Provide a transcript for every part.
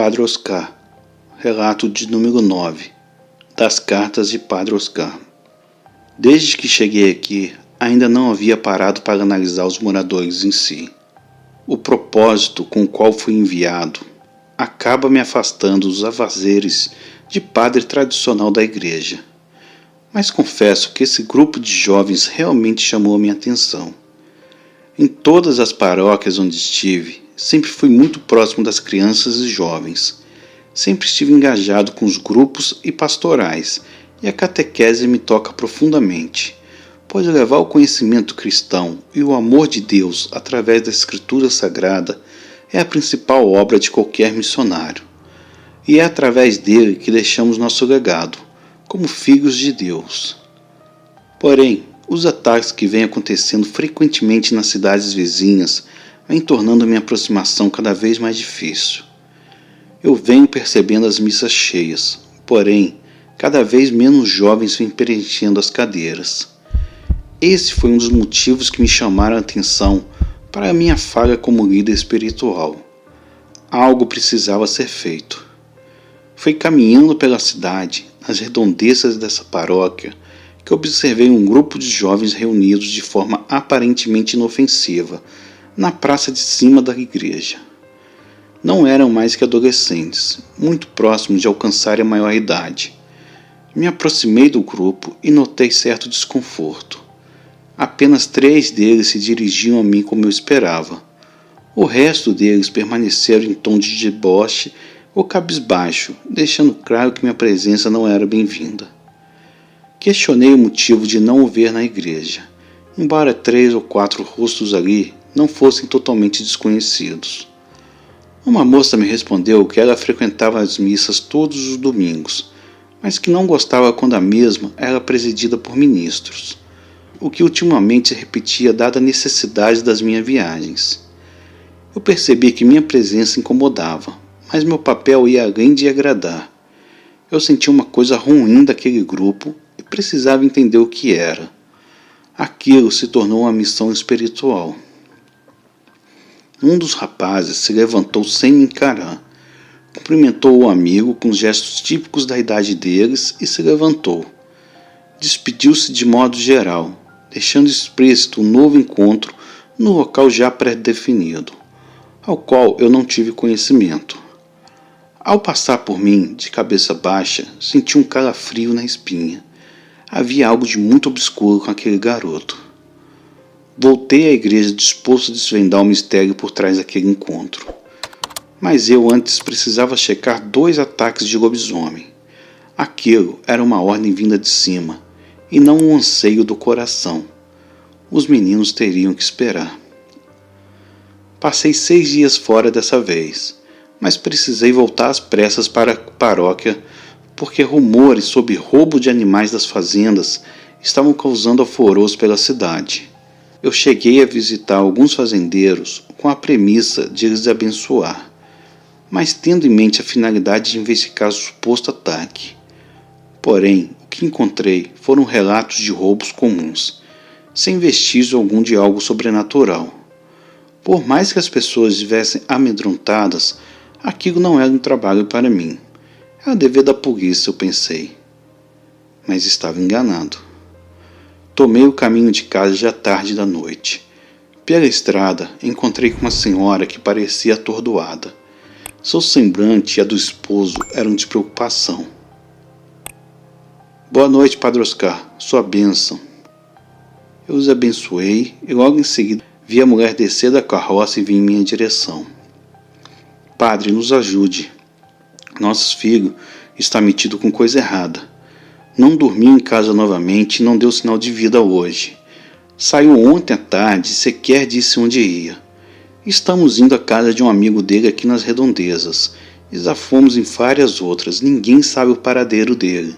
Padre Oscar, relato de número 9, das cartas de Padre Oscar. Desde que cheguei aqui, ainda não havia parado para analisar os moradores em si. O propósito com o qual fui enviado acaba me afastando dos afazeres de padre tradicional da igreja. Mas confesso que esse grupo de jovens realmente chamou a minha atenção. Em todas as paróquias onde estive, sempre fui muito próximo das crianças e jovens. Sempre estive engajado com os grupos e pastorais, e a catequese me toca profundamente, pois levar o conhecimento cristão e o amor de Deus através da Escritura Sagrada é a principal obra de qualquer missionário. E é através dele que deixamos nosso legado, como filhos de Deus. Porém, os ataques que vêm acontecendo frequentemente nas cidades vizinhas vêm tornando minha aproximação cada vez mais difícil. Eu venho percebendo as missas cheias, porém, cada vez menos jovens vêm preenchendo as cadeiras. Esse foi um dos motivos que me chamaram a atenção para a minha falha como líder espiritual. Algo precisava ser feito. Foi caminhando pela cidade, nas redondezas dessa paróquia, que observei um grupo de jovens reunidos de forma aparentemente inofensiva, na praça de cima da igreja. Não eram mais que adolescentes, muito próximos de alcançarem a maioridade. Me aproximei do grupo e notei certo desconforto. Apenas 3 deles se dirigiam a mim como eu esperava. O resto deles permaneceram em tom de deboche ou cabisbaixo, deixando claro que minha presença não era bem-vinda. Questionei o motivo de não o ver na igreja, embora 3 ou 4 rostos ali não fossem totalmente desconhecidos. Uma moça me respondeu que ela frequentava as missas todos os domingos, mas que não gostava quando a mesma era presidida por ministros, o que ultimamente se repetia dada a necessidade das minhas viagens. Eu percebi que minha presença incomodava, mas meu papel ia além de agradar. Eu sentia uma coisa ruim daquele grupo e precisava entender o que era. Aquilo se tornou uma missão espiritual. Um dos rapazes se levantou sem me encarar, cumprimentou o amigo com gestos típicos da idade deles e se levantou. Despediu-se de modo geral, deixando explícito um novo encontro no local já pré-definido, ao qual eu não tive conhecimento. Ao passar por mim, de cabeça baixa, senti um calafrio na espinha. Havia algo de muito obscuro com aquele garoto. Voltei à igreja disposto a desvendar o mistério por trás daquele encontro. Mas eu antes precisava checar 2 ataques de lobisomem. Aquilo era uma ordem vinda de cima, e não um anseio do coração. Os meninos teriam que esperar. Passei 6 dias fora dessa vez, mas precisei voltar às pressas para a paróquia porque rumores sobre roubo de animais das fazendas estavam causando alvoroço pela cidade. Eu cheguei a visitar alguns fazendeiros com a premissa de eles abençoar, mas tendo em mente a finalidade de investigar o suposto ataque. Porém, o que encontrei foram relatos de roubos comuns, sem vestígio algum de algo sobrenatural. Por mais que as pessoas estivessem amedrontadas, aquilo não era um trabalho para mim. Era dever da polícia, eu pensei. Mas estava enganado. Tomei o caminho de casa já tarde da noite. Pela estrada, encontrei com uma senhora que parecia atordoada. Seu semblante e a do esposo eram de preocupação. Boa noite, Padre Oscar. Sua bênção. Eu os abençoei e logo em seguida vi a mulher descer da carroça e vir em minha direção. Padre, nos ajude. Nosso filho está metido com coisa errada. Não dormiu em casa novamente e não deu sinal de vida hoje. Saiu ontem à tarde e sequer disse onde ia. Estamos indo à casa de um amigo dele aqui nas redondezas. E já fomos em várias outras. Ninguém sabe o paradeiro dele.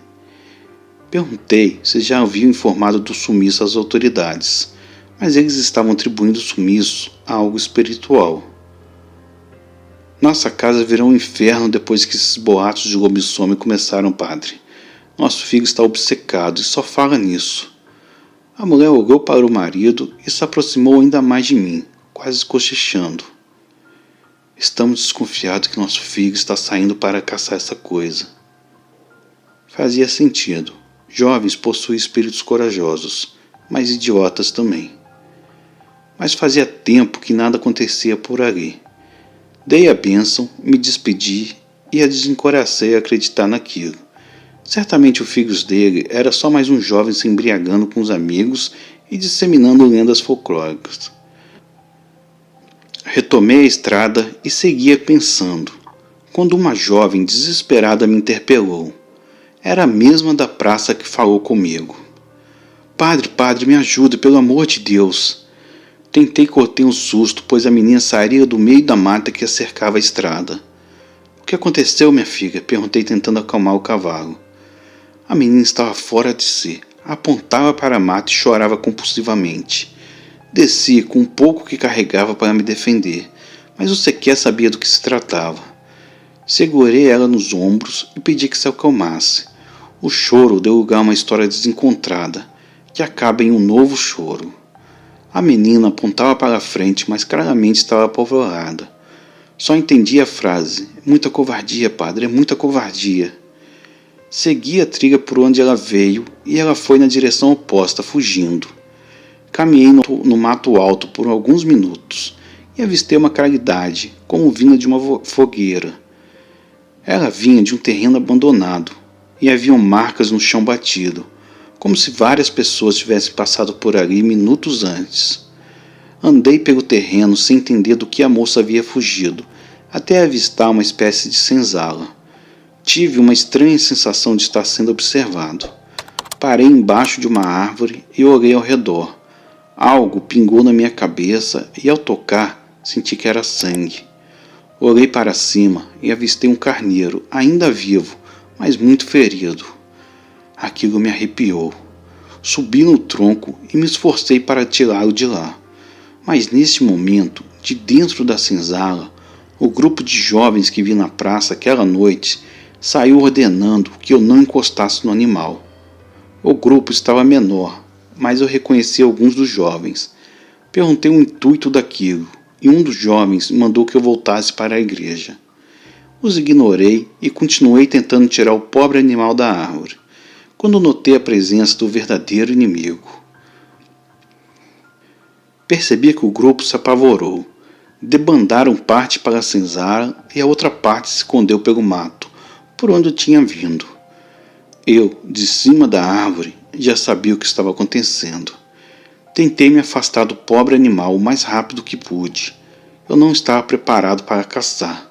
Perguntei se já haviam informado do sumiço às autoridades, mas eles estavam atribuindo o sumiço a algo espiritual. Nossa casa virou um inferno depois que esses boatos de lobisomem começaram, padre. Nosso filho está obcecado e só fala nisso. A mulher olhou para o marido e se aproximou ainda mais de mim, quase cochichando. Estamos desconfiados que nosso filho está saindo para caçar essa coisa. Fazia sentido. Jovens possuem espíritos corajosos, mas idiotas também. Mas fazia tempo que nada acontecia por ali. Dei a bênção, me despedi e a desencorajei a acreditar naquilo. Certamente o filho dele era só mais um jovem se embriagando com os amigos e disseminando lendas folclóricas. Retomei a estrada e seguia pensando, quando uma jovem desesperada me interpelou. Era a mesma da praça que falou comigo. Padre, me ajude, pelo amor de Deus. Tentei conter um susto, pois a menina sairia do meio da mata que cercava a estrada. O que aconteceu, minha filha? Perguntei tentando acalmar o cavalo. A menina estava fora de si, apontava para a mata e chorava compulsivamente. Desci com um pouco que carregava para me defender, mas o sequer sabia do que se tratava. Segurei ela nos ombros e pedi que se acalmasse. O choro deu lugar a uma história desencontrada, que acaba em um novo choro. A menina apontava para a frente, mas claramente estava apavorada. Só entendi a frase: muita covardia, padre, é muita covardia. Segui a trilha por onde ela veio e ela foi na direção oposta, fugindo. Caminhei no mato alto por alguns minutos e avistei uma claridade, como vinda de uma fogueira. Ela vinha de um terreno abandonado e haviam marcas no chão batido, como se várias pessoas tivessem passado por ali minutos antes. Andei pelo terreno sem entender do que a moça havia fugido, até avistar uma espécie de senzala. Tive uma estranha sensação de estar sendo observado. Parei embaixo de uma árvore e olhei ao redor. Algo pingou na minha cabeça e, ao tocar, senti que era sangue. Olhei para cima e avistei um carneiro, ainda vivo, mas muito ferido. Aquilo me arrepiou. Subi no tronco e me esforcei para tirá-lo de lá. Mas nesse momento, de dentro da senzala, o grupo de jovens que vi na praça aquela noite saiu ordenando que eu não encostasse no animal. O grupo estava menor, mas eu reconheci alguns dos jovens. Perguntei o intuito daquilo, e um dos jovens mandou que eu voltasse para a igreja. Os ignorei e continuei tentando tirar o pobre animal da árvore, quando notei a presença do verdadeiro inimigo. Percebi que o grupo se apavorou. Debandaram parte para a senzala e a outra parte se escondeu pelo mato, por onde eu tinha vindo. Eu, de cima da árvore, já sabia o que estava acontecendo. Tentei me afastar do pobre animal o mais rápido que pude. Eu não estava preparado para caçar,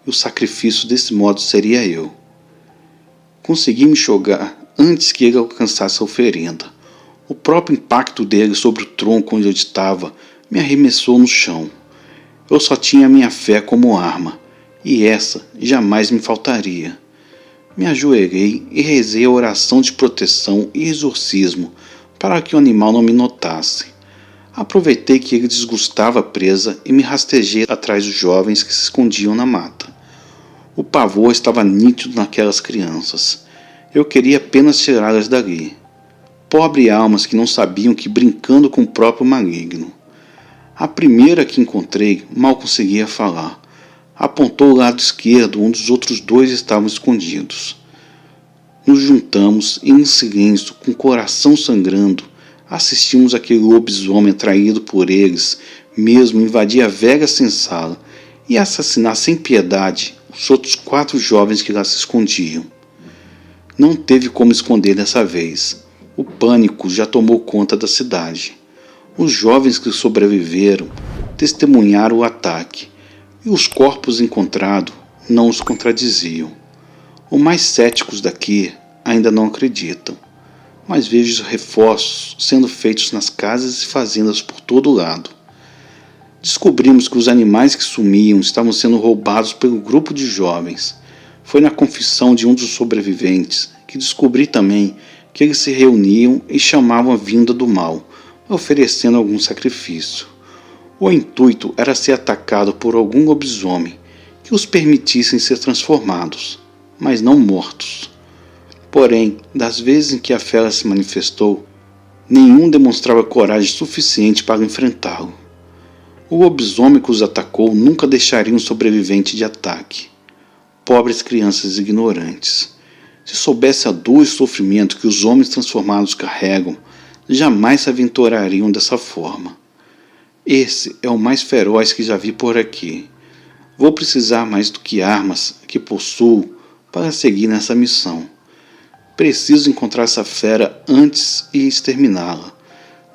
e o sacrifício desse modo seria eu. Consegui me jogar antes que ele alcançasse a oferenda. O próprio impacto dele sobre o tronco onde eu estava me arremessou no chão. Eu só tinha a minha fé como arma, e essa jamais me faltaria. Me ajoelhei e rezei a oração de proteção e exorcismo para que o animal não me notasse. Aproveitei que ele desgostava a presa e me rastejei atrás dos jovens que se escondiam na mata. O pavor estava nítido naquelas crianças. Eu queria apenas tirá-las dali. Pobre almas que não sabiam que brincando com o próprio maligno. A primeira que encontrei mal conseguia falar. Apontou o lado esquerdo, onde os outros dois estavam escondidos. Nos juntamos e, em silêncio, com o coração sangrando, assistimos aquele lobisomem atraído por eles mesmo invadir a velha senzala e assassinar sem piedade os outros 4 jovens que lá se escondiam. Não teve como esconder dessa vez. O pânico já tomou conta da cidade. Os jovens que sobreviveram testemunharam o ataque, e os corpos encontrados não os contradiziam. Os mais céticos daqui ainda não acreditam, mas vejo reforços sendo feitos nas casas e fazendas por todo lado. Descobrimos que os animais que sumiam estavam sendo roubados pelo grupo de jovens. Foi na confissão de um dos sobreviventes que descobri também que eles se reuniam e chamavam a vinda do mal, oferecendo algum sacrifício. O intuito era ser atacado por algum lobisomem que os permitissem ser transformados, mas não mortos. Porém, das vezes em que a fera se manifestou, nenhum demonstrava coragem suficiente para enfrentá-lo. O lobisomem que os atacou nunca deixaria um sobrevivente de ataque. Pobres crianças ignorantes. Se soubesse a dor e sofrimento que os homens transformados carregam, jamais se aventurariam dessa forma. Esse é o mais feroz que já vi por aqui. Vou precisar mais do que armas que possuo para seguir nessa missão. Preciso encontrar essa fera antes e exterminá-la.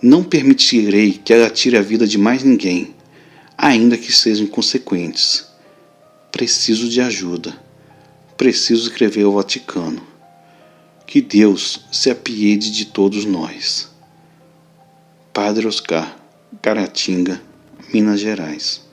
Não permitirei que ela tire a vida de mais ninguém, ainda que sejam inconsequentes. Preciso de ajuda. Preciso escrever ao Vaticano. Que Deus se apiede de todos nós. Padre Oscar, Caratinga, Minas Gerais.